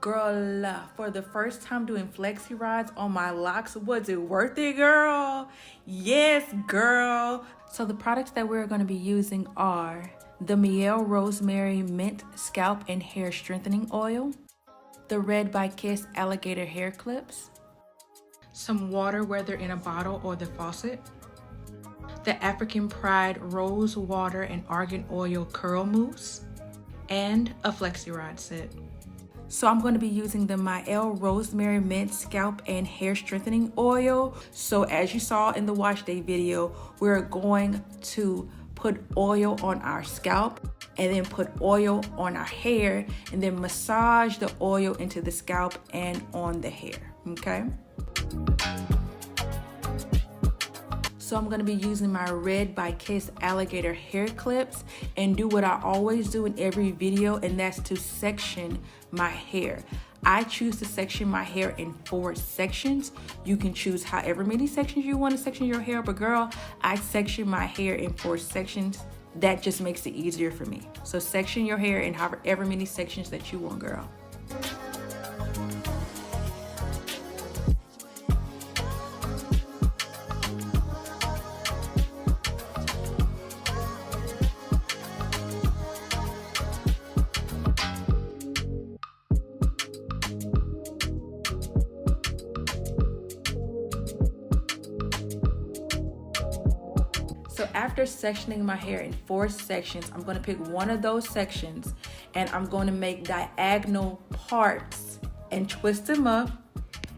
Girl, for the first time doing flexi rods on my locks, was it worth it, girl? Yes, girl. So the products that we're going to be using are the Mielle Rosemary Mint Scalp and Hair Strengthening Oil, the Red by Kiss Alligator Hair Clips, some water, whether in a bottle or the faucet, the African Pride Rose Water and Argan Oil Curl Mousse, and a Flexi Rod Set. So I'm going to be using the Mielle Rosemary Mint Scalp and Hair Strengthening Oil. So as you saw in the wash day video, we're going to put oil on our scalp and then put oil on our hair and then massage the oil into the scalp and on the hair, okay? So I'm going to be using my Red by Kiss Alligator hair clips and do what I always do in every video, and that's to section my hair. I choose to section my hair in 4 sections. You can choose however many sections you want to section your hair, but girl, I section my hair in 4 sections. That just makes it easier for me. So section your hair in however many sections that you want, girl. So after sectioning my hair in 4 sections, I'm going to pick one of those sections and I'm going to make diagonal parts and twist them up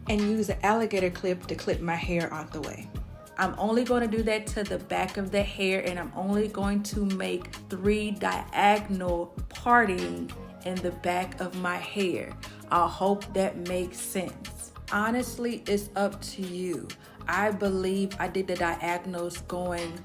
and use an alligator clip to clip my hair out the way. I'm only going to do that to the back of the hair, and I'm only going to make 3 diagonal parting in the back of my hair. I hope that makes sense. Honestly, it's up to you. I believe I did the diagonals going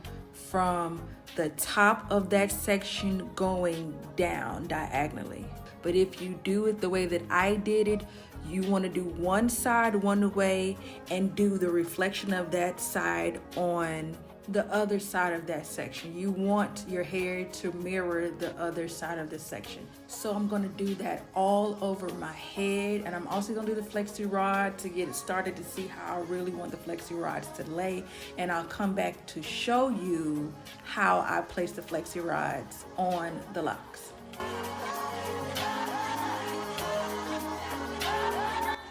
from the top of that section going down diagonally. But if you do it the way that I did it, you want to do one side one way and do the reflection of that side on the other side of that section. You want your hair to mirror the other side of the section. So I'm going to do that all over my head, and I'm also going to do the flexi rod to get it started to see how I really want the flexi rods to lay, and I'll come back to show you how I place the flexi rods on the locks.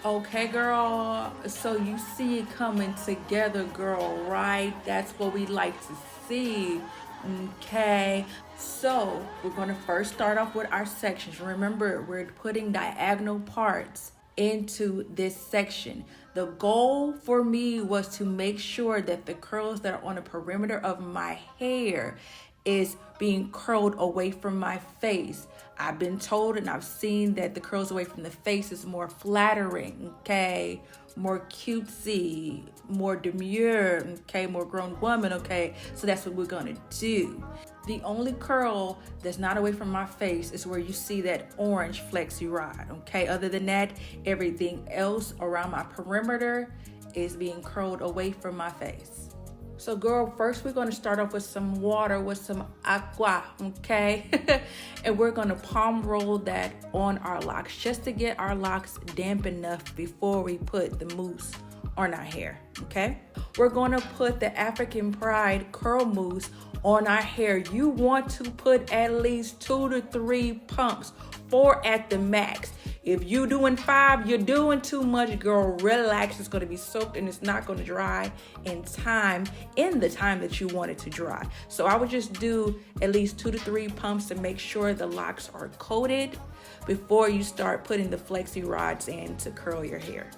Okay, girl, so you see it coming together, girl, right? That's what we like to see, okay? So we're gonna first start off with our sections. Remember, we're putting diagonal parts into this section. The goal for me was to make sure that the curls that are on the perimeter of my hair is being curled away from my face. I've been told and I've seen that the curls away from the face is more flattering, okay? More cutesy, more demure, okay? More grown woman, okay? So that's what we're gonna do. The only curl that's not away from my face is where you see that orange flexi rod, okay? Other than that, everything else around my perimeter is being curled away from my face. So girl, first we're gonna start off with some water with some aqua, okay? And we're gonna palm roll that on our locks just to get our locks damp enough before we put the mousse on our hair, okay? We're gonna put the African Pride Curl Mousse on our hair. You want to put at least 2 to 3 pumps, 4 at the max. If you're doing 5, you're doing too much, girl. Relax. It's going to be soaked and it's not going to dry in the time that you want it to dry. So I would just do at least 2 to 3 pumps to make sure the locks are coated before you start putting the flexi rods in to curl your hair.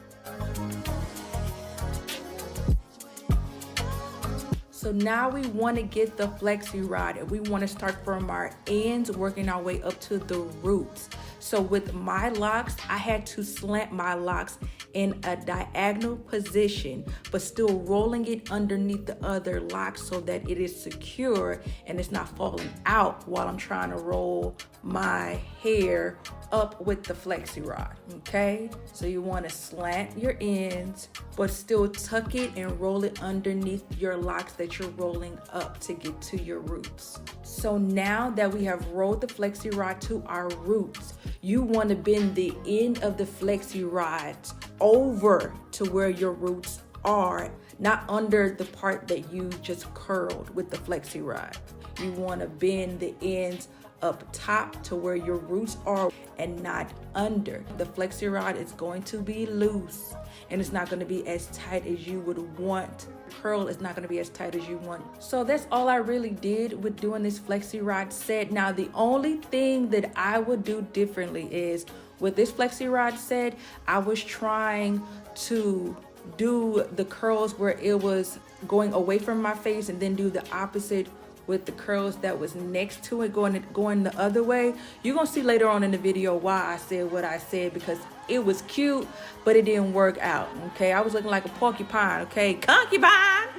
So now we want to get the flexi rod, and we want to start from our ends, working our way up to the roots. So with my locks, I had to slant my locks in a diagonal position, but still rolling it underneath the other locks so that it is secure and it's not falling out while I'm trying to roll my hair up with the Flexi Rod, okay? So you want to slant your ends, but still tuck it and roll it underneath your locks that you're rolling up to get to your roots. So now that we have rolled the Flexi Rod to our roots, you want to bend the end of the Flexi Rod over to where your roots are, not under the part that you just curled with the Flexi Rod. You want to bend the ends up top to where your roots are and not under. The Flexi Rod is going to be loose and it's not going to be as tight as you would want. Curl is not going to be as tight as you want. So that's all I really did with doing this Flexi Rod set. Now the only thing that I would do differently is with this Flexi Rod set, I was trying to do the curls where it was going away from my face and then do the opposite with the curls that was next to it, going the other way. You're gonna see later on in the video why I said what I said, because it was cute, but it didn't work out, okay? I was looking like a porcupine, okay? Concubine!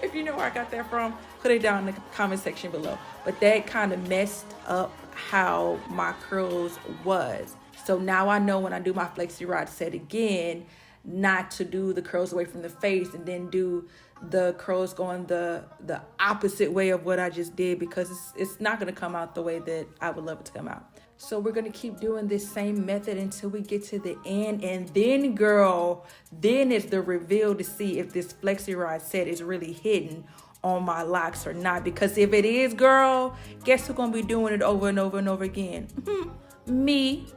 If you know where I got that from, put it down in the comment section below. But that kind of messed up how my curls was. So now I know when I do my Flexi Rod set again, not to do the curls away from the face and then do the curls going the opposite way of what I just did, because it's not going to come out the way that I would love it to come out. So we're going to keep doing this same method until we get to the end, and then girl, then it's the reveal to see if this Flexi Rod set is really hidden on my locks or not. Because if it is, girl, guess who's going to be doing it over and over and over again? Me.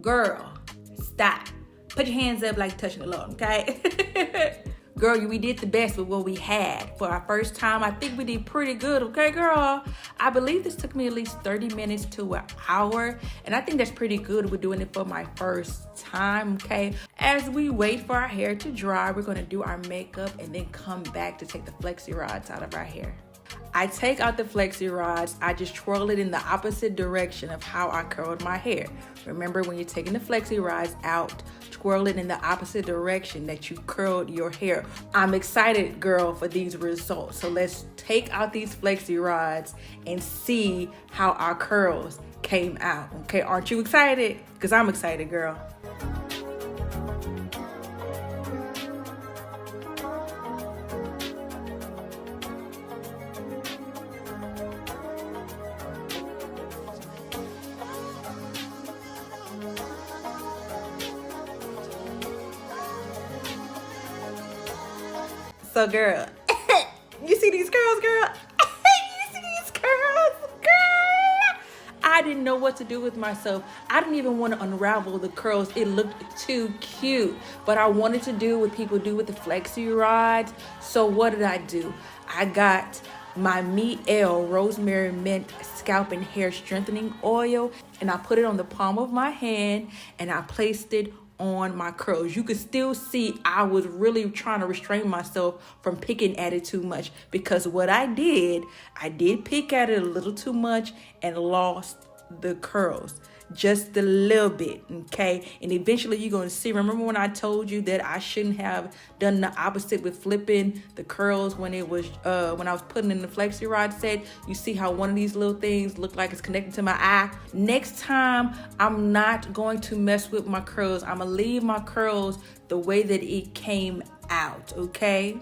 Girl, stop. Put your hands up like touching the Lord, okay? Girl, we did the best with what we had. For our first time, I think we did pretty good, okay, girl? I believe this took me at least 30 minutes to an hour, and I think that's pretty good. We're doing it for my first time, okay? As we wait for our hair to dry, we're gonna do our makeup and then come back to take the Flexi Rods out of our hair. I take out the Flexi Rods, I just twirl it in the opposite direction of how I curled my hair. Remember, when you're taking the Flexi Rods out, twirl it in the opposite direction that you curled your hair. I'm excited, girl, for these results. So let's take out these Flexi Rods and see how our curls came out. Okay, aren't you excited? Because I'm excited, girl. So girl, you see these curls, girl? You see these curls, girl? I didn't know what to do with myself. I didn't even want to unravel the curls. It looked too cute, but I wanted to do what people do with the Flexi Rods. So what did I do? I got my Mielle Rosemary Mint Scalp and Hair Strengthening Oil, and I put it on the palm of my hand, and I placed it on my curls. You could still see I was really trying to restrain myself from picking at it too much, because what I did pick at it a little too much and lost the curls just a little bit, okay? And eventually you're going to see. Remember when I told you that I shouldn't have done the opposite with flipping the curls when it was when I was putting in the Flexi Rod set? You see how one of these little things look like it's connected to my eye? Next time, I'm not going to mess with my curls. I'm gonna leave my curls the way that it came out, okay?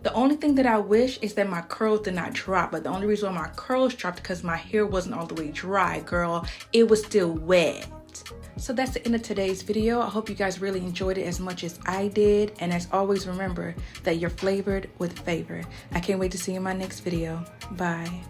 The only thing that I wish is that my curls did not drop, but the only reason why my curls dropped because my hair wasn't all the way dry, girl. It was still wet. So that's the end of today's video. I hope you guys really enjoyed it as much as I did. And as always, remember that you're flavored with favor. I can't wait to see you in my next video. Bye.